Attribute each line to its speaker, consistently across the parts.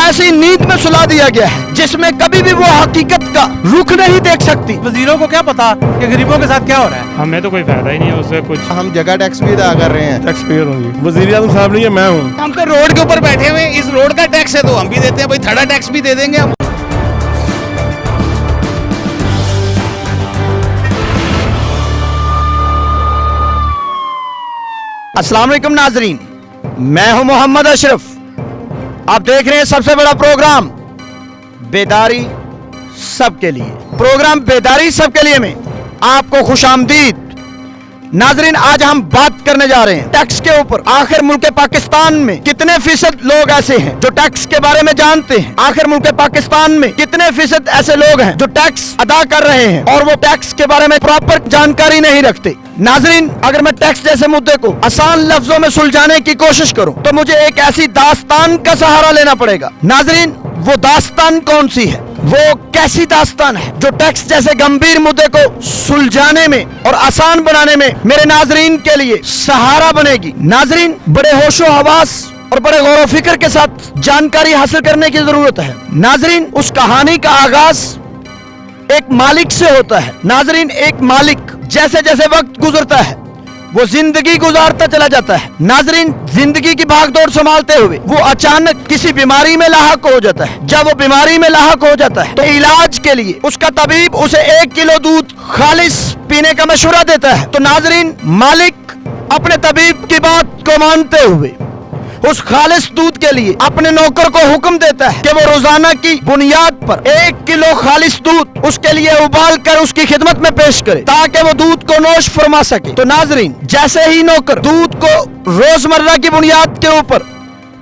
Speaker 1: ऐसी नींद में सुला दिया गया है जिसमें कभी भी वो हकीकत का रुख नहीं देख सकती।
Speaker 2: वजीरों को क्या पता कि गरीबों के साथ क्या हो रहा है।
Speaker 3: हमें तो कोई फायदा ही नहीं है उससे कुछ।
Speaker 4: हम जगह टैक्स भी अदा कर रहे हैं।
Speaker 3: टैक्स पेयर होंगे। वजीर आज़म साहब नहीं है, मैं हूँ।
Speaker 4: हम तो रोड के ऊपर बैठे हुए, इस रोड का टैक्स है तो हम भी देते हैं भाई, थर्ड टैक्स भी दे देंगे हम।
Speaker 1: अस्सलाम वालेकुम नाजरीन, मैं हूं मोहम्मद अशरफ। आप देख रहे हैं सबसे बड़ा प्रोग्राम बेदारी सबके लिए। प्रोग्राम बेदारी सबके लिए में आपको खुशामदीद। नाजरीन, आज हम बात करने जा रहे हैं टैक्स के ऊपर। आखिर मुल्क पाकिस्तान में कितने फीसद लोग ऐसे हैं जो टैक्स के बारे में जानते हैं? आखिर मुल्क पाकिस्तान में कितने फीसद ऐसे लोग हैं जो टैक्स अदा कर रहे हैं और वो टैक्स के बारे में प्रॉपर जानकारी नहीं रखते? नाजरीन, अगर मैं टैक्स जैसे मुद्दे को आसान लफ्जों में सुलझाने की कोशिश करूं तो मुझे एक ऐसी दास्तान का सहारा लेना पड़ेगा। नाजरीन, वो दास्तान कौन सी है? वो कैसी दास्तान है जो टैक्स जैसे गंभीर मुद्दे को सुलझाने में और आसान बनाने में मेरे नाजरीन के लिए सहारा बनेगी? नाजरीन, बड़े होशो हवास और बड़े गौर फिक्र के साथ जानकारी हासिल करने की जरूरत है। नाजरीन, उस कहानी का आगाज एक मालिक से होता है। नाजरीन, एक मालिक जैसे जैसे वक्त गुजरता है वो जिंदगी गुजारता चला जाता है। नाजरीन, जिंदगी की भागदौड़ संभालते हुए वो अचानक किसी बीमारी में लाहक हो जाता है। जब वो बीमारी में लाहक हो जाता है तो इलाज के लिए उसका तबीब उसे 1 किलो दूध खालिस पीने का मशवरा देता है। तो नाजरीन, मालिक अपने तबीब की बात को मानते हुए उस खालिस दूध के लिए अपने नौकर को हुक्म देता है कि वो रोजाना की बुनियाद पर 1 किलो खालिस दूध उसके लिए उबाल कर उसकी खिदमत में पेश करे ताकि वो दूध को नोश फरमा सके। तो नाजरीन, जैसे ही नौकर दूध को रोजमर्रा की बुनियाद के ऊपर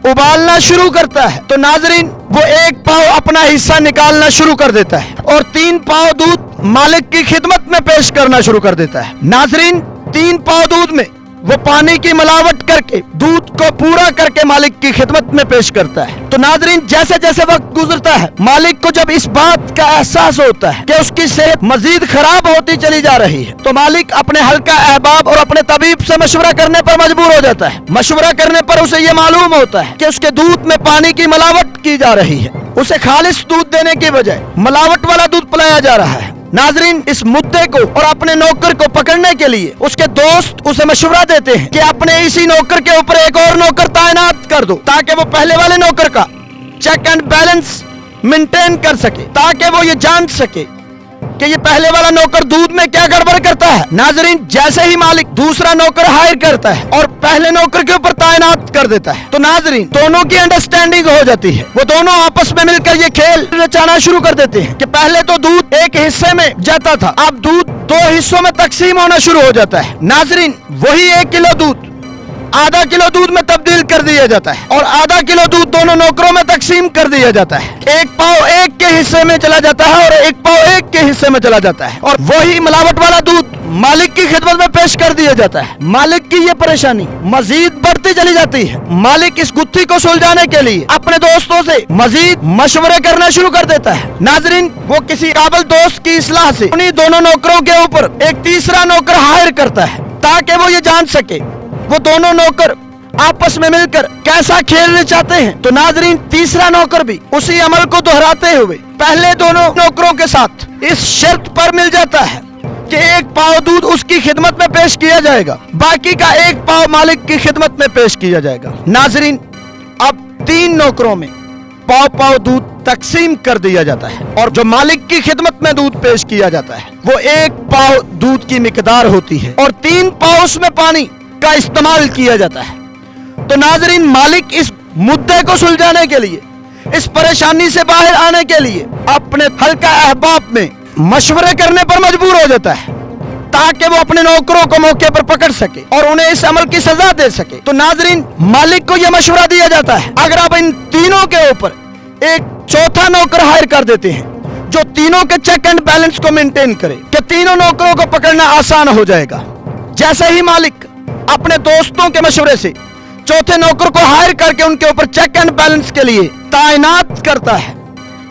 Speaker 1: उबालना शुरू करता है तो नाजरीन, वो 1 पाव अपना हिस्सा निकालना शुरू कर देता है और 3 पाव दूध मालिक की खिदमत में पेश करना शुरू कर देता है। नाजरीन, 3 पाव दूध में वो पानी की मिलावट करके दूध को पूरा करके मालिक की खिदमत में पेश करता है। तो नाजरीन, जैसे जैसे वक्त गुजरता है मालिक को जब इस बात का एहसास होता है कि उसकी सेहत मजीद खराब होती चली जा रही है तो मालिक अपने हल्का अहबाब और अपने तबीब से मशवरा करने पर मजबूर हो जाता है। मशवरा करने पर उसे ये मालूम होता है कि उसके दूध में पानी की मिलावट की जा रही है। उसे खालिस दूध देने की बजाय मिलावट वाला दूध पिलाया जा रहा है। नाजरीन, इस मुद्दे को और अपने नौकर को पकड़ने के लिए उसके दोस्त उसे मशवरा देते हैं कि अपने इसी नौकर के ऊपर एक और नौकर तैनात कर दो ताकि वो पहले वाले नौकर का चेक एंड बैलेंस मेंटेन कर सके, ताकि वो ये जान सके कि ये पहले वाला नौकर दूध में क्या गड़बड़ करता है। नाजरीन, जैसे ही मालिक दूसरा नौकर हायर करता है और पहले नौकर के ऊपर तैनात कर देता है तो नाजरीन, दोनों की अंडरस्टैंडिंग हो जाती है। वो दोनों आपस में मिलकर ये खेल रचाना शुरू कर देते हैं कि पहले तो दूध एक हिस्से में जाता था, अब दूध 2 हिस्सों में तकसीम होना शुरू हो जाता है। नाजरीन, वही 1 किलो दूध आधा किलो दूध में तब्दील कर दिया जाता है और आधा किलो दूध दोनों नौकरों में तकसीम कर दिया जाता है। 1 पाव 1 के हिस्से में चला जाता है और 1 पाव 1 के हिस्से में चला जाता है और वही मिलावट वाला दूध मालिक की खिदमत में पेश कर दिया जाता है। मालिक की ये परेशानी मजीद बढ़ती चली जाती है। मालिक इस गुत्थी को सुलझाने के लिए अपने दोस्तों से मजीद मशवरे करना शुरू कर देता है। नाजरीन, वो किसी काबिल दोस्त की इस्लाह से उन्हीं दोनों नौकरों के ऊपर एक तीसरा नौकर हायर करता है ताकि वो ये जान सके वो दोनों नौकर आपस में मिलकर कैसा खेलना चाहते हैं। तो नाजरीन, तीसरा नौकर भी उसी अमल को दोहराते हुए पहले दोनों नौकरों के साथ इस शर्त पर मिल जाता है कि 1 पाव दूध उसकी खिदमत में पेश किया जाएगा, बाकी का 1 पाव मालिक की खिदमत में पेश किया जाएगा। नाजरीन, अब 3 नौकरों में पाव पाव दूध तकसीम कर दिया जाता है और जो मालिक की खिदमत में दूध पेश किया जाता है वो 1 पाव दूध की मिकदार होती है और 3 पाव उसमें पानी का इस्तेमाल किया जाता है। तो नाजरीन, मालिक इस मुद्दे को सुलझाने के लिए, इस परेशानी से बाहर आने के लिए अपने हल्का अहबाब में मशवरे करने पर मजबूर हो जाता है ताकि वो अपने नौकरों को मौके पर पकड़ सके और उन्हें इस अमल की सजा दे सके। तो नाजरीन, मालिक को यह मशवरा दिया जाता है अगर आप इन तीनों के ऊपर एक चौथा नौकर हायर कर देते हैं जो तीनों के चेक एंड बैलेंस को मेंटेन करे कि तीनों नौकरों को पकड़ना आसान हो जाएगा। जैसे ही मालिक अपने दोस्तों के मशवरे से चौथे नौकर को हायर करके उनके ऊपर चेक एंड बैलेंस के लिए तैनात करता है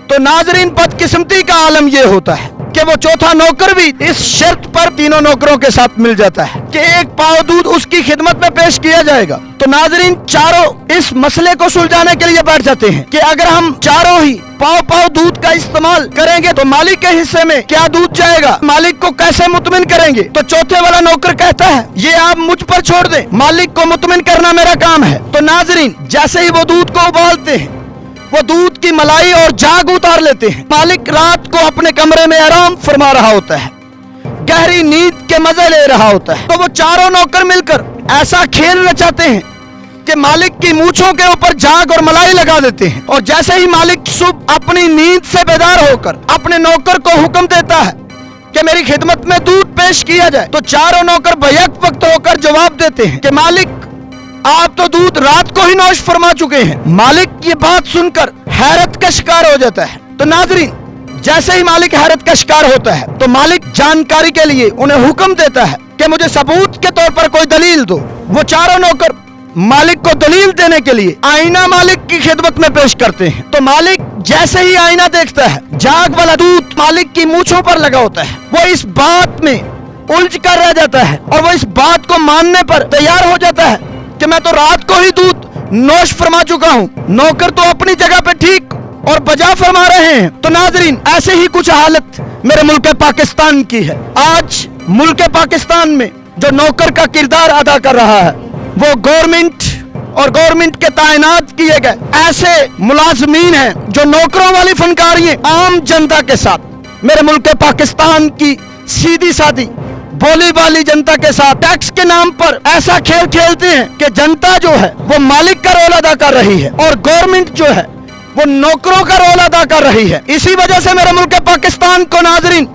Speaker 1: तो नाजरीन, बदकिस्मती का आलम यह होता है कि वो चौथा नौकर भी इस शर्त पर तीनों नौकरों के साथ मिल जाता है कि एक पाव दूध उसकी खिदमत में पेश किया जाएगा। तो नाजरीन, चारों इस मसले को सुलझाने के लिए बैठ जाते हैं कि अगर हम चारों ही पाव पाव दूध का इस्तेमाल करेंगे तो मालिक के हिस्से में क्या दूध जाएगा, मालिक को कैसे मुतमिन करेंगे। तो चौथे वाला नौकर कहता है ये आप मुझ पर छोड़ दें, मालिक को मुतमिन करना मेरा काम है। तो नाजरीन, जैसे ही वो दूध को उबालते हैं, वो दूध की मलाई और झाग उतार लेते हैं। मालिक रात को अपने कमरे में आराम फरमा रहा होता है, गहरी नींद के मजे ले रहा होता है। तो वो चारों नौकर मिलकर ऐसा खेल रचाते हैं कि मालिक की मूंछों के ऊपर झाग और मलाई लगा देते हैं। और जैसे ही मालिक सुबह अपनी नींद से बेदार होकर अपने नौकर को हुक्म देता है कि मेरी खिदमत में दूध पेश किया जाए, तो चारों नौकर बैक वक्त होकर जवाब देते हैं कि मालिक आप तो दूध रात को ही नोश फरमा चुके हैं। मालिक ये बात सुनकर हैरत का शिकार हो जाता है। तो नाजरीन, जैसे ही मालिक हैरत का शिकार होता है तो मालिक जानकारी के लिए उन्हें हुक्म देता है कि मुझे सबूत के तौर पर कोई दलील दो। वो चारों नौकर मालिक को दलील देने के लिए आईना मालिक की खिदमत में पेश करते हैं। तो मालिक जैसे ही आईना देखता है, झाग वाला दूध मालिक की मूंछों पर लगा होता है। वो इस बात में उलझ कर रह जाता है और वो इस बात को मानने पर तैयार हो जाता है कि मैं तो रात को ही दूध नोश फरमा चुका हूँ, नौकर तो अपनी जगह पे ठीक और बजा फरमा रहे हैं। तो नाजरीन, ऐसे ही कुछ हालत मेरे मुल्क पाकिस्तान की है। आज मुल्क पाकिस्तान में जो नौकर का किरदार अदा कर रहा है वो गवर्नमेंट और गवर्नमेंट के तायनात किए गए ऐसे मुलाजमीन हैं जो नौकरों वाली फनकारी आम जनता के साथ, मेरे मुल्क पाकिस्तान की सीधी सादी बोली वाली जनता के साथ टैक्स के नाम पर ऐसा खेल खेलते हैं कि जनता जो है वो मालिक का रोल अदा कर रही है और गवर्नमेंट जो है वो नौकरों का रोल अदा कर रही है। इसी वजह से मेरे मुल्क पाकिस्तान को नाजरीन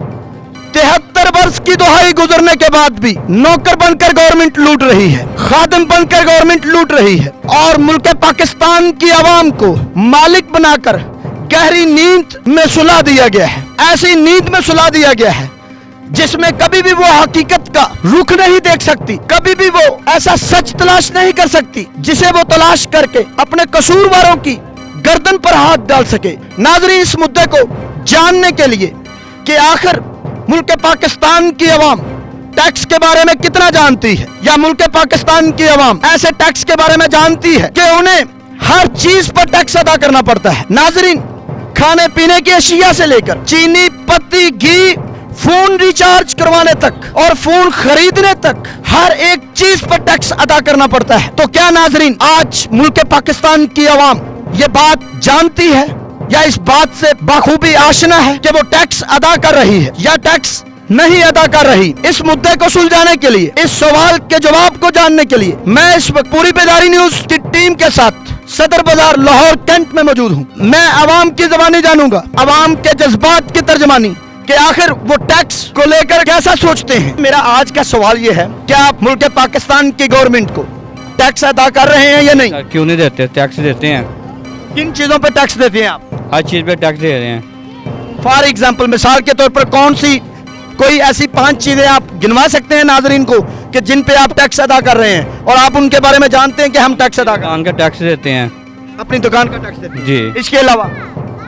Speaker 1: 73 वर्ष की दुहाई गुजरने के बाद भी नौकर बनकर गवर्नमेंट लूट रही है, खादिम बनकर गवर्नमेंट लूट रही है और मुल्क पाकिस्तान की आवाम को मालिक बनाकर गहरी नींद में सुला दिया गया है। ऐसी नींद में सुला दिया गया है जिसमें कभी भी वो हकीकत का रुख नहीं देख सकती, कभी भी वो ऐसा सच तलाश नहीं कर सकती जिसे वो तलाश करके अपने कसूरवारों की गर्दन पर हाथ डाल सके। नाज़रीन, इस मुद्दे को जानने के लिए कि आखिर मुल्क पाकिस्तान की आवाम टैक्स के बारे में कितना जानती है या मुल्क पाकिस्तान की आवाम ऐसे टैक्स के बारे में जानती है कि उन्हें हर चीज पर टैक्स अदा करना पड़ता है। नाज़रीन, खाने पीने की अशिया से लेकर चीनी, पत्ती, घी, फोन रिचार्ज करवाने तक और फोन खरीदने तक हर एक चीज पर टैक्स अदा करना पड़ता है। तो क्या नाज़रीन, आज मुल्क पाकिस्तान की आवाम ये बात जानती है या इस बात से बखूबी आशना है कि वो टैक्स अदा कर रही है या टैक्स नहीं अदा कर रही? इस मुद्दे को सुलझाने के लिए, इस सवाल के जवाब को जानने के लिए मैं इस वक्त पूरी बेदारी न्यूज की टीम के साथ सदर बाजार लाहौर कैंट में मौजूद हूँ। मैं आवाम की ज़बानी जानूंगा, आवाम के जज्बात की तर्जमानी कि आखिर वो टैक्स को लेकर कैसा सोचते हैं। मेरा आज का सवाल ये है, क्या आप मुल्क पाकिस्तान की गवर्नमेंट को टैक्स अदा कर रहे हैं या नहीं?
Speaker 5: क्यों नहीं देते? टैक्स देते हैं।
Speaker 1: किन चीजों पे टैक्स देते हैं आप?
Speaker 5: हर चीज़ पे टैक्स दे रहे हैं।
Speaker 1: फॉर एग्जाम्पल, मिसाल के तौर पर कौन सी कोई ऐसी 5 चीजें आप गिनवा सकते हैं नाजरीन को कि जिन पे आप टैक्स अदा कर रहे हैं और आप उनके बारे में जानते हैं कि हम टैक्स अदा कर
Speaker 5: दुकान का टैक्स देते हैं।
Speaker 1: अपनी दुकान का टैक्स देते हैं
Speaker 5: जी।
Speaker 1: इसके अलावा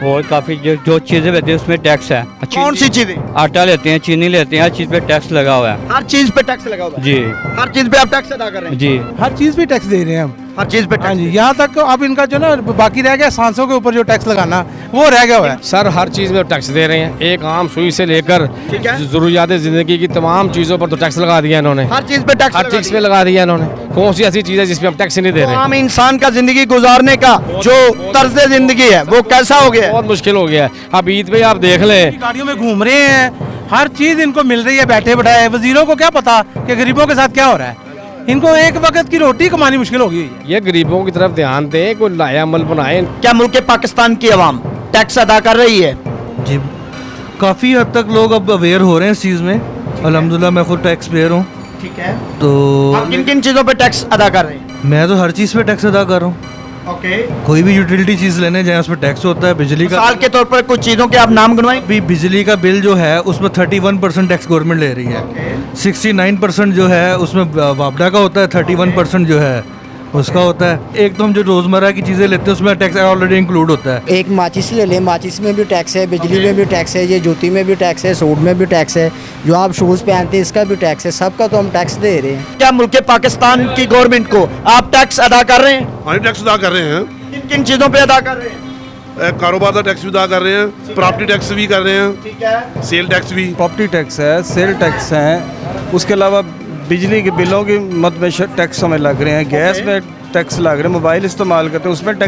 Speaker 5: और काफ़ी जो चीज़ें लेते हैं उसमें टैक्स है।
Speaker 1: कौन सी चीजें?
Speaker 5: आटा लेते हैं, चीनी लेते हैं, हर चीज़ पे टैक्स लगा हुआ है।
Speaker 1: हर चीज पे टैक्स लगा हुआ है।
Speaker 5: जी
Speaker 1: हर चीज पे आप टैक्स अदा कर रहे हैं।
Speaker 5: जी।
Speaker 2: हर चीज पे टैक्स दे रहे हैं हम।
Speaker 1: हर चीज पे
Speaker 2: हाँ
Speaker 1: टैक्स।
Speaker 2: जी, यहाँ तक अब इनका जो ना बाकी रह गया सांसों के ऊपर जो टैक्स लगाना वो रह गया हुआ है।
Speaker 3: सर हर चीज़ में टैक्स दे रहे हैं, एक आम सुई से लेकर
Speaker 1: ठीक है।
Speaker 3: ज़रूरियात ज़िंदगी की तमाम चीज़ों पर तो टैक्स लगा दिया इन्होंने।
Speaker 1: हर चीज पे टैक्स
Speaker 3: हर चीज़ पे लगा दिया इन्होंने। कौन सी ऐसी चीज़ है जिसपे हम टैक्स नहीं दे रहे?
Speaker 1: आम इंसान का जिंदगी गुजारने का जो तर्ज जिंदगी है वो कैसा हो गया है?
Speaker 3: बहुत मुश्किल हो गया है। अब ईद पे आप देख लें,
Speaker 2: गाड़ियों में घूम रहे हैं, हर चीज इनको मिल रही है बैठे बैठाए। वजीरों को क्या पता कि गरीबों के साथ क्या हो रहा है। इनको एक वक्त की रोटी कमानी मुश्किल हो गई है।
Speaker 3: ये गरीबों की तरफ ध्यान दें, कोई लाया अमल बनाए।
Speaker 1: क्या मुल्क पाकिस्तान की आवाम टैक्स अदा कर रही है?
Speaker 6: जी, काफ़ी हद तक लोग अब अवेयर हो रहे हैं इस चीज़ में। अल्हम्दुलिल्लाह मैं खुद टैक्स पेयर हूँ।
Speaker 1: ठीक है।
Speaker 6: तो
Speaker 1: आप किन किन चीजों पे टैक्स अदा कर रहे हैं?
Speaker 6: मैं तो हर चीज़ पे टैक्स अदा कर रहा हूँ।
Speaker 1: ओके।
Speaker 6: कोई भी यूटिलिटी चीज़ लेने जाए उस पर टैक्स होता है। बिजली का
Speaker 1: मिसाल के तौर पर कुछ चीजों के आप नाम गिनवाएं।
Speaker 6: भी बिजली का बिल जो है उसमें 31% टैक्स गवर्नमेंट ले रही है। 69% जो है उसमें वापडा का होता है, 31% जो है उसका होता है। एक तो हम जो रोज़मर्रा की चीज़ें लेते हैं उसमें टैक्स ऑलरेडी इंक्लूड होता है।
Speaker 7: एक माचिस ले लें, माचिस में भी टैक्स है, बिजली में भी टैक्स है, ये जूती में भी टैक्स है, सूट में भी टैक्स है, जो आप शूज़ पहनते हैं इसका भी टैक्स है, सबका तो हम टैक्स दे रहे हैं।
Speaker 1: क्या मुल्क पाकिस्तान की गवर्नमेंट को आप टैक्स अदा कर रहे हैं?
Speaker 8: हाँ टैक्स अदा कर रहे हैं।
Speaker 1: किन किन चीजों पे अदा कर रहे हैं?
Speaker 8: कारोबार का टैक्स भी अदा कर रहे हैं, प्रॉपर्टी टैक्स भी कर रहे हैं,
Speaker 1: ठीक है,
Speaker 8: सेल टैक्स भी।
Speaker 9: प्रॉपर्टी टैक्स है, सेल टैक्स है, उसके अलावा बिजली के बिलों की मद में टैक्स हमें लग रहे हैं, गैस में टैक्स लग रहे हैं, मोबाइल इस्तेमाल करते हैं उसमें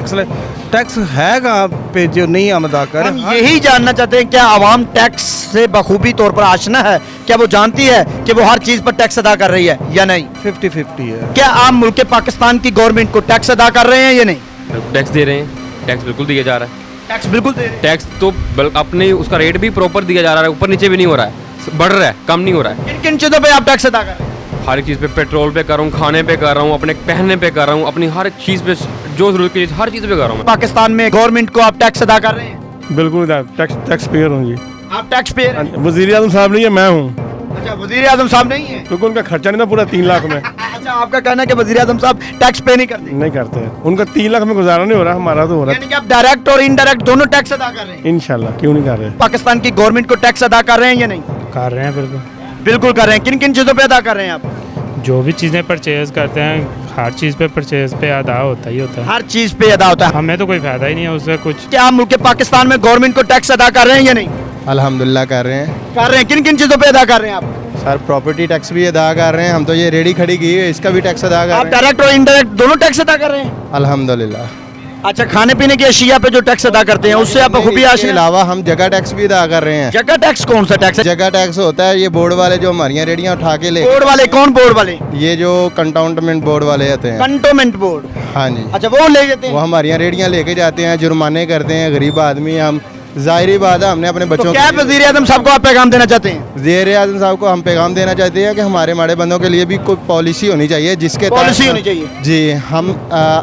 Speaker 9: टैक्स है कहाँ पे जो नहीं हम अदा कर
Speaker 1: हम
Speaker 9: रहे हैं।
Speaker 1: यही जानना चाहते हैं, क्या आवाम टैक्स से बखूबी तौर पर आशना है? क्या वो जानती है कि वो हर चीज पर टैक्स अदा कर रही है या नहीं?
Speaker 9: 50-50 है।
Speaker 1: क्या आप मुल्क पाकिस्तान की गवर्नमेंट को टैक्स अदा कर रहे हैं या नहीं?
Speaker 3: टैक्स दे रहे हैं, टैक्स बिल्कुल दिया जा रहा है।
Speaker 1: टैक्स बिल्कुल दे रहे हैं।
Speaker 3: टैक्स तो अपने उसका रेट भी प्रॉपर दिया जा रहा है, ऊपर नीचे भी नहीं हो रहा है, बढ़ रहा है, कम नहीं हो रहा है।
Speaker 1: किन किन चीजों पे आप टैक्स अदा कर रहे हैं?
Speaker 3: हर एक चीज़ पे, पेट्रोल पे कर रहा हूँ, खाने पे कर रहा हूँ, अपने पहनने पे कर रहा हूँ, अपनी हर चीज़ पे जो जरूरत की चीज़ हर चीज़ पे कर रहा हूँ मैं।
Speaker 1: पाकिस्तान में गवर्नमेंट को आप टैक्स अदा कर रहे हैं?
Speaker 8: बिल्कुल टैक्स पेयर हूँ जी।
Speaker 1: आप टैक्स पे?
Speaker 8: वज़ीर आज़म साहब नहीं है, मैं हूँ,
Speaker 1: अच्छा, वजीर आजम साहब नहीं है
Speaker 8: क्योंकि उनका खर्चा नहीं था पूरा 3 लाख में।
Speaker 1: अच्छा, आपका कहना है कि वजीर आजम साहब टैक्स पे नहीं करते,
Speaker 8: नहीं करते हैं, उनका 3 लाख में गुजारा नहीं हो रहा, हमारा तो हो रहा
Speaker 1: यानी कि आप डायरेक्ट और इनडायरेक्ट दोनों टैक्स अदा कर रहे हैं?
Speaker 8: है। इंशाल्लाह क्यों नहीं कर रहे।
Speaker 1: पाकिस्तान की गवर्नमेंट को टैक्स अदा कर रहे हैं या नहीं?
Speaker 2: कर रहे हैं बिल्कुल।
Speaker 1: बिल्कुल कर रहे हैं। किन किन चीजों पे अदा कर रहे हैं आप?
Speaker 2: जो भी चीज़ें परचेज करते हैं हर चीज़ पे परचेज पे अदा होता ही होता है।
Speaker 1: हर चीज पे अदा होता है।
Speaker 2: हमें तो कोई फ़ायदा ही नहीं है उससे कुछ।
Speaker 1: क्या आप मुल्क पाकिस्तान में गवर्नमेंट को टैक्स अदा कर रहे हैं या नहीं?
Speaker 10: अल्हम्दुलिल्लाह कर रहे हैं।
Speaker 1: कर रहे हैं। किन किन चीजों पे अदा कर रहे हैं आप?
Speaker 10: सर प्रॉपर्टी टैक्स भी अदा कर रहे हैं, हम तो ये रेडी खड़ी की है इसका भी टैक्स अदा कर
Speaker 1: आप
Speaker 10: रहे हैं।
Speaker 1: डायरेक्ट और इनडायरेक्ट दोनों टैक्स अदा कर रहे हैं?
Speaker 10: अल्हम्दुलिल्लाह।
Speaker 1: अच्छा, खाने पीने की अशिया पे जो टैक्स अदा करते हैं उससे आप खूबी
Speaker 10: इसके
Speaker 1: आशना?
Speaker 10: अलावा हम जगह टैक्स भी अदा कर रहे हैं।
Speaker 1: जगह टैक्स कौन सा टैक्स है?
Speaker 10: जगह टैक्स होता है ये बोर्ड वाले जो हमारी रेडियाँ उठा के ले,
Speaker 1: बोर्ड वाले? कौन बोर्ड वाले?
Speaker 10: ये जो कंटाउंटमेंट बोर्ड वाले होते हैं।
Speaker 1: Cantonment board?
Speaker 10: हाँ जी,
Speaker 1: अच्छा, वो ले जाते
Speaker 10: वो
Speaker 1: हैं।
Speaker 10: हमारी रेडियाँ लेके जाते हैं, जुर्माने करते हैं गरीब आदमी। हम जाहिर बात है हमने अपने
Speaker 1: तो
Speaker 10: बच्चों
Speaker 1: क्या वजीर आजम साहब को आप पैगाम देना चाहते हैं?
Speaker 10: वज़ीर आज़म साहब को हम पैगाम देना चाहते हैं कि हमारे माड़े बंदों के लिए भी कोई पॉलिसी होनी चाहिए जिसके
Speaker 1: पॉलिसी
Speaker 10: तहत-
Speaker 1: होनी चाहिए।
Speaker 10: जी, हम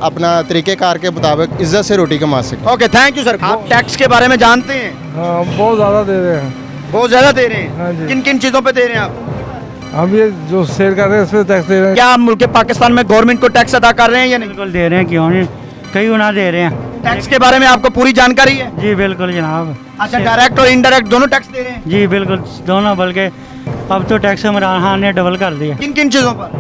Speaker 10: अपना तरीक़ेकार के मुताबिक इज्जत से रोटी कमा सकें।
Speaker 1: Okay, thank you sir. आप टैक्स के बारे में जानते हैं?
Speaker 9: हाँ, बहुत ज़्यादा दे रहे हैं।
Speaker 1: बहुत ज्यादा दे रहे हैं?
Speaker 9: हाँ जी।
Speaker 1: किन किन चीजों पे दे रहे हैं आप?
Speaker 9: हम ये जो सेल कर रहे हैं इस पर टैक्स दे रहे हैं।
Speaker 1: क्या आप मुल्क पाकिस्तान में गवर्नमेंट को टैक्स अदा कर रहे हैं या नहीं?
Speaker 11: बिल्कुल दे रहे हैं, क्यों नहीं, कई गुना दे रहे हैं।
Speaker 1: टैक्स के बारे में आपको पूरी जानकारी है?
Speaker 11: जी बिल्कुल जनाब।
Speaker 1: अच्छा, डायरेक्ट और इनडायरेक्ट दोनों टैक्स दे रहे हैं?
Speaker 11: जी बिल्कुल दोनों, बल्कि अब तो टैक्स इमरान खान ने डबल कर दिया।
Speaker 1: किन किन चीजों पर?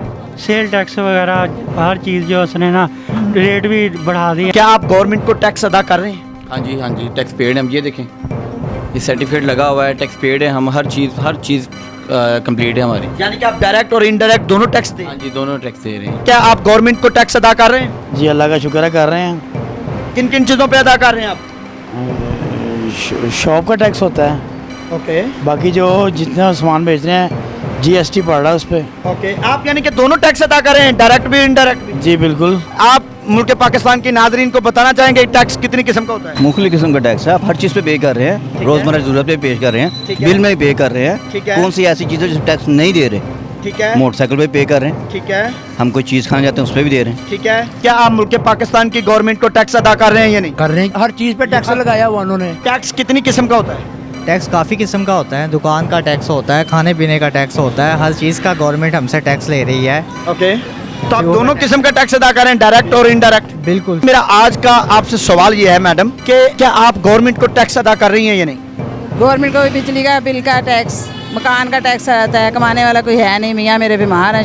Speaker 11: सेल टैक्स वगैरह हर चीज़ जो उसने ना रेट भी बढ़ा दिया।
Speaker 1: क्या आप गवर्नमेंट को टैक्स अदा कर रहे हैं?
Speaker 5: हाँ जी टैक्स पेड है। हम ये देखें, ये सर्टिफिकेट लगा हुआ है, टैक्स पेड है। हम हर चीज़ कंप्लीट है हमारी।
Speaker 1: यानी कि आप डायरेक्ट और इनडायरेक्ट दोनों टैक्स दे?
Speaker 5: हाँ जी, दोनों टैक्स दे रहे हैं।
Speaker 1: क्या आप गवर्नमेंट को टैक्स अदा कर रहे हैं?
Speaker 7: जी अल्लाह का शुक्र है कर रहे हैं।
Speaker 1: किन किन चीजों पे अदा कर रहे हैं आप?
Speaker 7: शॉप का टैक्स होता है,
Speaker 1: ओके
Speaker 7: बाकी जो जितना सामान बेच रहे हैं GST पड़ रहा है उस पर।
Speaker 1: ओके, आप यानी कि दोनों टैक्स अदा कर रहे हैं, डायरेक्ट भी इनडायरेक्ट भी?
Speaker 7: जी बिल्कुल।
Speaker 1: आप मुल्क पाकिस्तान की नाजरीन को बताना चाहेंगे टैक्स कितनी किस्म का होता है?
Speaker 12: मुख्तलिफ किस्म का टैक्स है, आप हर चीज़ पे पे कर रहे हैं, रोज़मर्रा की ज़रूरत पे पेश कर रहे हैं,
Speaker 1: ठीक है।
Speaker 12: बिल में भी पे कर रहे
Speaker 1: ठीक
Speaker 12: हैं।
Speaker 1: है।
Speaker 12: कौन सी ऐसी चीज़ें जिस टैक्स नहीं दे रहे?
Speaker 1: ठीक है,
Speaker 12: मोटरसाइकिल पे पे कर रहे हैं,
Speaker 1: ठीक है,
Speaker 12: हम कोई चीज़ खाने जाते हैं उस पर भी दे रहे हैं।
Speaker 1: ठीक है। क्या आप मुल्क पाकिस्तान की गवर्नमेंट को टैक्स अदा कर रहे हैं या नहीं?
Speaker 7: कर रहे हैं, हर चीज़ पे टैक्स लगाया हुआ उन्होंने।
Speaker 1: टैक्स कितनी किस्म का होता है?
Speaker 7: टैक्स काफ़ी किस्म का होता है, दुकान का टैक्स होता है, खाने पीने का टैक्स होता है, हर चीज़ का गवर्नमेंट हमसे टैक्स ले रही है।
Speaker 1: ओके, तो आप दोनों किस्म का टैक्स अदा कर रहे हैं, डायरेक्ट और इनडायरेक्ट?
Speaker 7: बिल्कुल।
Speaker 1: मेरा आज का आपसे सवाल ये है मैडम कि क्या आप गवर्नमेंट को टैक्स अदा कर रही हैं या नहीं?
Speaker 13: गवर्नमेंट को भी बिजली का बिल का टैक्स, मकान का टैक्स रहता है। कमाने वाला कोई है नहीं, मियाँ मेरे बीमार हैं,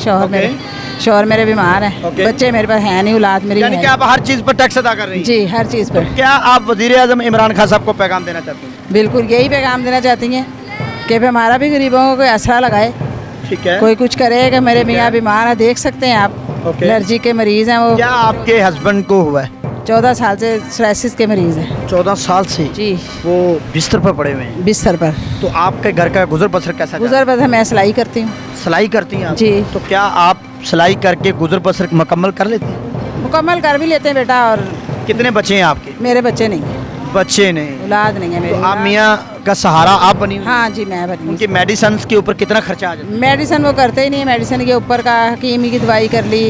Speaker 13: शौहर मेरे बीमार हैं, बच्चे मेरे पास हैं नहीं, औलाद मेरी
Speaker 1: यानी कि आप हर चीज़ पर टैक्स अदा कर रही हैं?
Speaker 13: जी हर चीज़ पर।
Speaker 1: क्या आप वज़ीर आज़म इमरान खान साहब को पैगाम देना चाहते हैं?
Speaker 13: बिल्कुल यही पैगाम देना चाहती हैं कि भी हमारा भी गरीबों को कोई आसरा लगाए,
Speaker 1: ठीक है,
Speaker 13: कोई कुछ करे कि मेरे मियाँ बीमार हैं, देख सकते हैं आप, एलर्जी के मरीज़ हैं वो।
Speaker 1: क्या आपके हस्बैंड को हुआ है?
Speaker 13: 14 साल से सोराइसिस के मरीज़ हैं।
Speaker 1: 14 साल से
Speaker 13: जी,
Speaker 1: वो बिस्तर पर पड़े हुए हैं?
Speaker 13: बिस्तर पर।
Speaker 1: तो आपके घर का गुजर बसर कैसा?
Speaker 13: गुजर बसर मैं सिलाई करती हूँ।
Speaker 1: सिलाई करती हैं आप?
Speaker 13: जी।
Speaker 1: तो क्या आप सिलाई करके गुजर बसर मुकम्मल कर लेती हैं?
Speaker 13: मुकम्मल कर भी लेते हैं बेटा। और
Speaker 1: कितने बच्चे हैं आपके?
Speaker 13: मेरे बच्चे नहीं हैं,
Speaker 1: बच्चे नहीं?
Speaker 13: औलाद नहीं है मेरी।
Speaker 1: तो आप मियाँ का सहारा आप बनी हुई?
Speaker 13: हाँ जी मैं बनी।
Speaker 1: उनकी मेडिसिन के ऊपर कितना खर्चा आ जाता है?
Speaker 13: मेडिसिन वो करते ही नहीं है, मेडिसिन के ऊपर का हकीमी की दवाई कर ली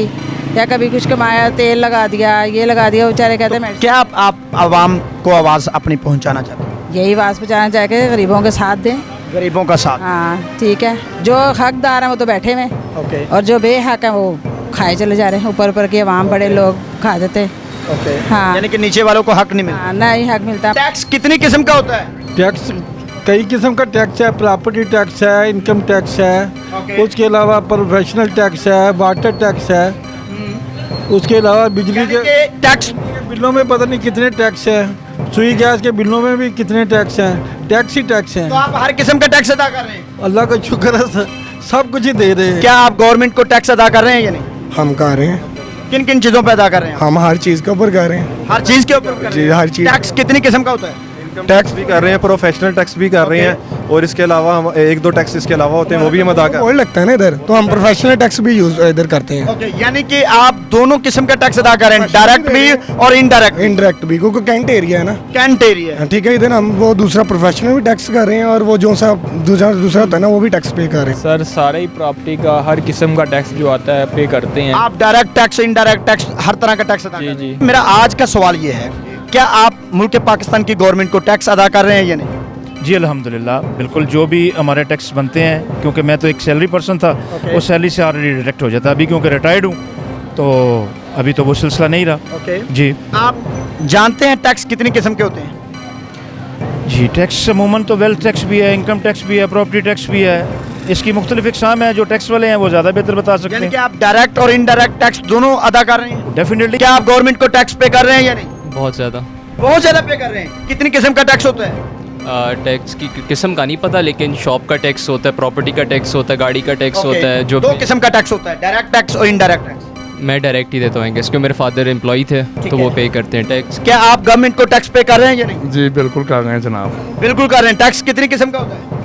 Speaker 13: या कभी कुछ कमाया, तेल लगा दिया, ये लगा दिया, बेचारे कहते हैं।
Speaker 1: क्या आप आवाम को आवाज़ अपनी पहुंचाना चाहते हैं?
Speaker 13: यही आवाज़ पहुँचाना चाह के गरीबों के साथ दें।
Speaker 1: गरीबों का साथ?
Speaker 13: हाँ ठीक है, जो हकदार हैं वो तो बैठे हुए हैं,
Speaker 1: ओके,
Speaker 13: और जो बेहक हैं वो खाए चले जा रहे हैं, ऊपर ऊपर के आवाम बड़े लोग खा जाते हैं। हाँ,
Speaker 1: यानी कि नीचे वालों को हक नहीं मिलता।
Speaker 13: हाँ, नहीं हक मिलता।
Speaker 1: टैक्स कितनी किस्म का होता है?
Speaker 9: टैक्स कई किस्म का टैक्स है, प्रॉपर्टी टैक्स है, इनकम टैक्स है, उसके अलावा प्रोफेशनल टैक्स है, वाटर टैक्स है, उसके अलावा बिजली के
Speaker 1: टैक्स
Speaker 9: बिलों में पता नहीं कितने टैक्स है, सुई गैस के बिलों में भी कितने टैक्स हैं, टैक्स ही टैक्स हैं।
Speaker 1: तो आप हर किस्म का टैक्स अदा कर रहे हैं?
Speaker 9: अल्लाह का शुक्र है, सब कुछ ही दे रहे हैं।
Speaker 1: क्या आप गवर्नमेंट को टैक्स अदा कर रहे हैं या नहीं?
Speaker 10: हम कर रहे हैं।
Speaker 1: किन किन चीजों पे अदा कर रहे हैं?
Speaker 10: हम हर चीज़ के ऊपर कर रहे हैं।
Speaker 1: हर चीज के ऊपर कर रहे
Speaker 10: जी,
Speaker 1: हैं?
Speaker 10: हर चीज़।
Speaker 1: टैक्स कितनी किस्म का होता है?
Speaker 10: टैक्स भी कर रहे हैं, प्रोफेशनल टैक्स भी कर रहे हैं, और इसके अलावा हम एक दो टैक्स इसके अलावा होते हैं वो भी हम अदा कर। और लगता है ना इधर, तो हम प्रोफेशनल टैक्स भी यूज इधर करते हैं।
Speaker 1: ओके, यानी कि आप दोनों किस्म का टैक्स अदा कर रहे हैं, डायरेक्ट भी और इनडायरेक्ट।
Speaker 10: इनडायरेक्ट भी, क्योंकि कैंट एरिया है ना,
Speaker 1: कैंट एरिया।
Speaker 10: ठीक है। इधर हम वो दूसरा प्रोफेशनल भी टैक्स कर रहे हैं, और वो जो सा दूसरा होता है ना, वो भी टैक्स पे कर रहे हैं।
Speaker 14: सर सारे ही प्रॉपर्टी का हर किस्म का टैक्स जो आता है पे करते हैं।
Speaker 1: आप डायरेक्ट टैक्स, इनडायरेक्ट टैक्स, हर तरह का टैक्स अदा कर रहे हैं। मेरा आज का सवाल ये है, क्या आप मुल्क पाकिस्तान की गवर्नमेंट को टैक्स अदा कर रहे हैं या नहीं?
Speaker 15: जी अल्हम्दुलिल्लाह, बिल्कुल जो भी हमारे टैक्स बनते हैं, क्योंकि मैं तो एक सैलरी पर्सन था, वो सैलरी से ऑलरेडी डिडक्ट हो जाता है। अभी क्योंकि रिटायर्ड हूँ तो अभी तो वो सिलसिला नहीं रहा। जी, आप
Speaker 1: जानते हैं टैक्स कितनी किस्म के होते हैं?
Speaker 15: जी, टैक्स अमूमन तो वेल्थ टैक्स भी है, इनकम टैक्स भी है, प्रॉपर्टी टैक्स भी है, इसकी मुख्तलिफ इकसाम है। जो टैक्स वाले हैं वो ज़्यादा बेहतर बता सकते हैं।
Speaker 1: कि आप डायरेक्ट और इनडायरेक्ट टैक्स दोनों अदा कर रहे हैं?
Speaker 15: डेफिनेटली।
Speaker 1: क्या आप गवर्नमेंट को टैक्स पे कर रहे हैं या नहीं?
Speaker 3: बहुत ज़्यादा।
Speaker 1: बहुत ज़्यादा पे कर रहे हैं। कितनी किस्म का टैक्स होता है?
Speaker 3: टैक्स की किस्म का नहीं पता, लेकिन शॉप का टैक्स होता है, प्रॉपर्टी का टैक्स होता है, गाड़ी का टैक्स होता है। जो
Speaker 1: दो किस्म का टैक्स होता है, डायरेक्ट टैक्स और इनडायरेक्ट टैक्स।
Speaker 3: मैं डायरेक्ट ही देता हूँ, क्योंकि मेरे फादर एम्प्लॉय थे तो वो पे करते हैं टैक्स।
Speaker 1: क्या आप गवर्नमेंट को टैक्स पे कर रहे हैं या नहीं?
Speaker 8: जी बिल्कुल कर रहे हैं जनाब।
Speaker 1: बिल्कुल कर रहे हैं। टैक्स कितनी किस्म का होता है?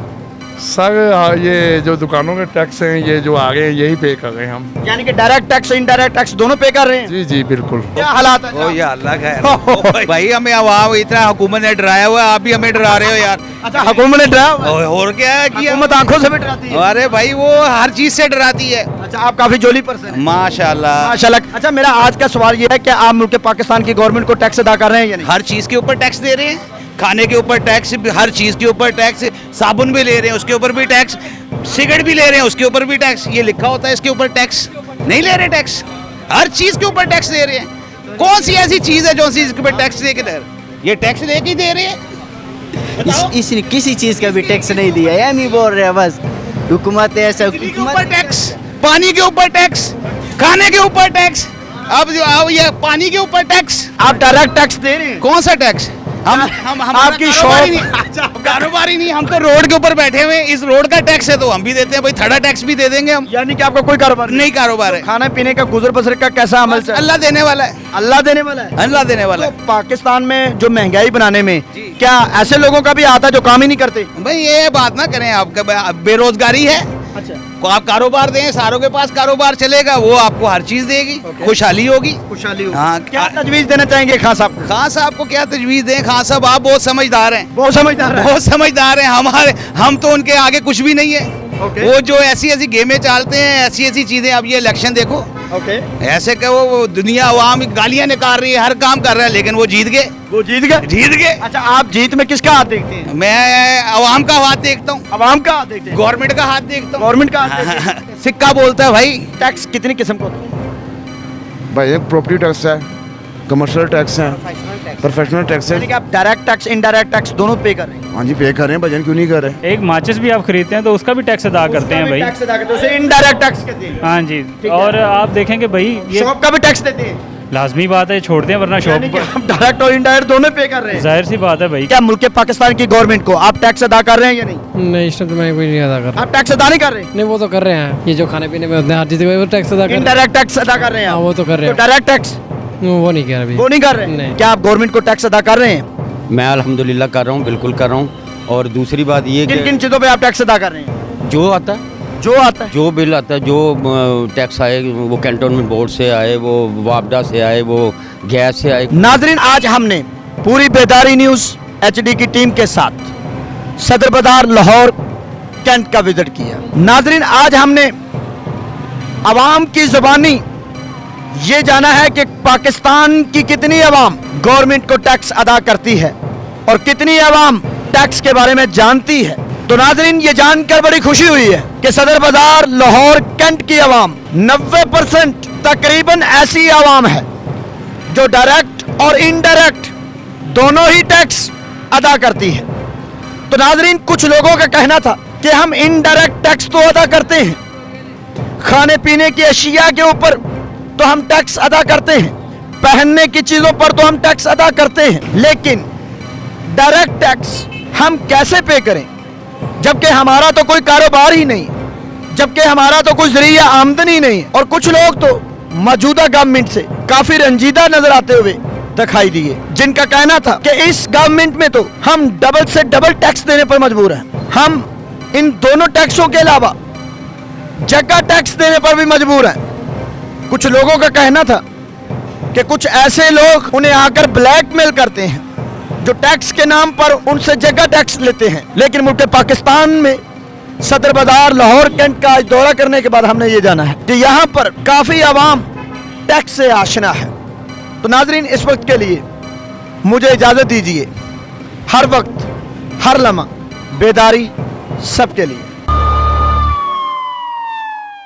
Speaker 8: सर ये जो दुकानों के टैक्स हैं, ये जो आ गए हैं, यही पे कर रहे हैं हम।
Speaker 1: यानी कि डायरेक्ट टैक्स और इनडायरेक्ट टैक्स दोनों पे कर रहे हैं?
Speaker 8: जी जी बिल्कुल।
Speaker 1: क्या हालात है?
Speaker 4: ओ या अल्लाह खैर। भाई हमें आवाम इतना हुकूमत ने डराया हुआ है, आप भी हमें डरा रहे हो यार।
Speaker 1: अच्छा, हुकूमत ने डराया हुआ है?
Speaker 4: और क्या है कि
Speaker 1: हुकूमत आंखों से भी डराती है।
Speaker 4: अरे भाई वो हर चीज से डराती है।
Speaker 1: अच्छा, आप काफी जोली पर्सन हैं।
Speaker 4: माशाल्लाह
Speaker 1: माशाल्लाह। अच्छा, मेरा आज का सवाल ये है, क्या आप मुल्क पाकिस्तान की गवर्नमेंट को टैक्स अदा कर रहे हैं या नहीं?
Speaker 4: हर चीज के ऊपर टैक्स दे रहे हैं, खाने के ऊपर टैक्स, हर चीज के ऊपर टैक्स, साबुन भी ले रहे हैं उसके ऊपर भी टैक्स, सिगरेट भी ले रहे हैं उसके ऊपर भी टैक्स। ये लिखा होता है इसके ऊपर टैक्स, नहीं ले रहे टैक्स। हर चीज के ऊपर टैक्स दे रहे हैं। कौन सी ऐसी चीज है जो सी इसके ऊपर टैक्स दे के दे? ये टैक्स लेके ही दे रहे हैं।
Speaker 12: इसने किसी चीज का भी टैक्स नहीं दिया, या नहीं बोल रहे हैं बस हुकूमत ऐसा।
Speaker 4: ऊपर टैक्स, पानी के ऊपर टैक्स, खाने के ऊपर टैक्स, अब ये पानी के ऊपर टैक्स।
Speaker 1: आप डायरेक्ट टैक्स दे रहे हैं?
Speaker 4: कौन सा टैक्स? हम
Speaker 1: आपकी
Speaker 4: कारोबार ही नहीं, हम तो रोड के ऊपर बैठे हुए हैं। इस रोड का टैक्स है तो हम भी देते हैं भाई, थर्ड टैक्स भी दे देंगे हम।
Speaker 1: यानी कि आपका कोई कारोबार
Speaker 4: नहीं? कारोबार है।
Speaker 1: खाना पीने का, गुजर बसर का कैसा अमल चल?
Speaker 4: अल्लाह देने वाला है।
Speaker 1: अल्लाह देने वाला है।
Speaker 4: अल्लाह देने वाला है।
Speaker 1: तो पाकिस्तान में जो महंगाई बनाने में क्या ऐसे लोगों का भी आता है जो काम ही नहीं करते?
Speaker 4: भाई ये बात ना करें, आपका बेरोजगारी है।
Speaker 1: अच्छा,
Speaker 4: को आप कारोबार दें, सारों के पास कारोबार चलेगा, वो आपको हर चीज देगी, खुशहाली होगी।
Speaker 1: खुशहाली होगी।
Speaker 4: हाँ,
Speaker 1: क्या तजवीज देना चाहेंगे खान साहब को?
Speaker 4: खान साहब को क्या तजवीज दें? खान साहब आप बहुत समझदार हैं।
Speaker 1: बहुत समझदार है।
Speaker 4: बहुत समझदार हैं। हम तो उनके आगे कुछ भी नहीं है। वो जो ऐसी ऐसी गेमें चालते हैं, ऐसी ऐसी चीजें। अब ये इलेक्शन देखो, ऐसे कि वो दुनिया अवाम गालियां निकाल रही है, हर काम कर रहा है, लेकिन वो जीत गए।
Speaker 1: वो जीत गए?
Speaker 4: जीत गए।
Speaker 1: अच्छा, आप जीत में किसका हाथ देखते हैं?
Speaker 4: मैं अवाम का हाथ देखता हूँ।
Speaker 1: अवाम का हाथ देखते हैं?
Speaker 4: गवर्नमेंट का हाथ देखता हूँ।
Speaker 1: गवर्नमेंट का हाथ देखते हैं।
Speaker 4: सिक्का बोलता है भाई।
Speaker 1: टैक्स कितनी किस्म का होता है?
Speaker 8: भाई एक प्रॉपर्टी टैक्स है, कमर्शियल टैक्स है, प्रोफेशनल टैक्स है।
Speaker 1: यानी कि आप डायरेक्ट टैक्स, इनडायरेक्ट टैक्स दोनों पे कर रहे हैं?
Speaker 8: हाँ जी पे कर रहे हैं, भजन क्यों नहीं कर रहे?
Speaker 14: एक माचिस भी आप खरीदते हैं तो उसका भी टैक्स अदा करते हैं भाई।
Speaker 1: टैक्स अदा करते हैं, उसे इनडायरेक्ट टैक्स कहते हैं।
Speaker 14: हाँ जी। और आप देखेंगे भाई, ये
Speaker 1: शॉप का भी टैक्स देते हैं?
Speaker 14: लाजमी बात है, छोड़ते हैं वरना शॉप
Speaker 1: पर डायरेक्ट और इनडायरेक्ट दोनों पे कर रहे हैं।
Speaker 14: जाहिर सी बात है भाई।
Speaker 1: क्या मुल्क पाकिस्तान की गवर्नमेंट को आप टैक्स अदा कर रहे हैं या नहीं?
Speaker 16: नहीं, इस टाइम मैं कोई नहीं अदा कर रहा।
Speaker 1: आप टैक्स अदा नहीं कर रहे?
Speaker 16: नहीं, वो तो कर रहे हैं। ये जो खाने पीने में होते हैं हर चीज वो टैक्स अदा कर रहे हैं।
Speaker 1: इनडायरेक्ट टैक्स अदा कर रहे हैं?
Speaker 16: वो तो कर रहे हैं।
Speaker 1: डायरेक्ट टैक्स
Speaker 16: वो नहीं कर रहे।
Speaker 1: वो नहीं कर रहे? क्या आप गवर्नमेंट को टैक्स अदा कर रहे हैं?
Speaker 5: मैं अल्हम्दुलिल्लाह कर रहा हूँ, बिल्कुल कर रहा हूँ। और दूसरी बात ये
Speaker 1: किन किन चीज़ों पे आप टैक्स अदा कर रहे हैं?
Speaker 5: जो आता है, जो बिल आता है, जो टैक्स आए, वो कैंटोनमेंट बोर्ड से आए, वो वापडा से आए, वो गैस से आए।
Speaker 1: नाजरीन, आज हमने पूरी बेदारी न्यूज़ HD की टीम के साथ सदर बाजार लाहौर कैंट का विजिट किया। नाजरीन, आज हमने अवाम की जुबानी ये जाना है कि पाकिस्तान की कितनी अवाम गवर्नमेंट को टैक्स अदा करती है और कितनी अवाम टैक्स के बारे में जानती है। तो नाजरीन, ये जानकर बड़ी खुशी हुई है कि सदर बाजार लाहौर कैंट की अवाम 90% तकरीबन ऐसी आवाम है जो डायरेक्ट और इनडायरेक्ट दोनों ही टैक्स अदा करती है। तो नाजरीन, कुछ लोगों का कहना था कि हम इनडायरेक्ट टैक्स तो अदा करते हैं, खाने पीने की अशिया के ऊपर तो हम टैक्स अदा करते हैं, पहनने की चीजों पर तो हम टैक्स अदा करते हैं, लेकिन डायरेक्ट टैक्स हम कैसे पे करें जबकि हमारा तो कोई कारोबार ही नहीं, जबकि हमारा तो कोई जरिया आमदनी नहीं। और कुछ लोग तो मौजूदा गवर्नमेंट से काफी रंजीदा नजर आते हुए दिखाई दिए, जिनका कहना था कि इस गवर्नमेंट में तो हम डबल से डबल टैक्स देने पर मजबूर हैं, हम इन दोनों टैक्सों के अलावा जगह टैक्स देने पर भी मजबूर हैं। कुछ लोगों का कहना था कि कुछ ऐसे लोग उन्हें आकर ब्लैकमेल करते हैं जो टैक्स के नाम पर उनसे जगह टैक्स लेते हैं। लेकिन मुल्क पाकिस्तान में सदर बाजार लाहौर कैंट का आज दौरा करने के बाद हमने ये जाना है कि यहाँ पर काफी आवाम टैक्स से आशना है। तो नाजरीन, इस वक्त के लिए मुझे इजाजत दीजिए। हर वक्त हर लम्हा बेदारी सबके लिए।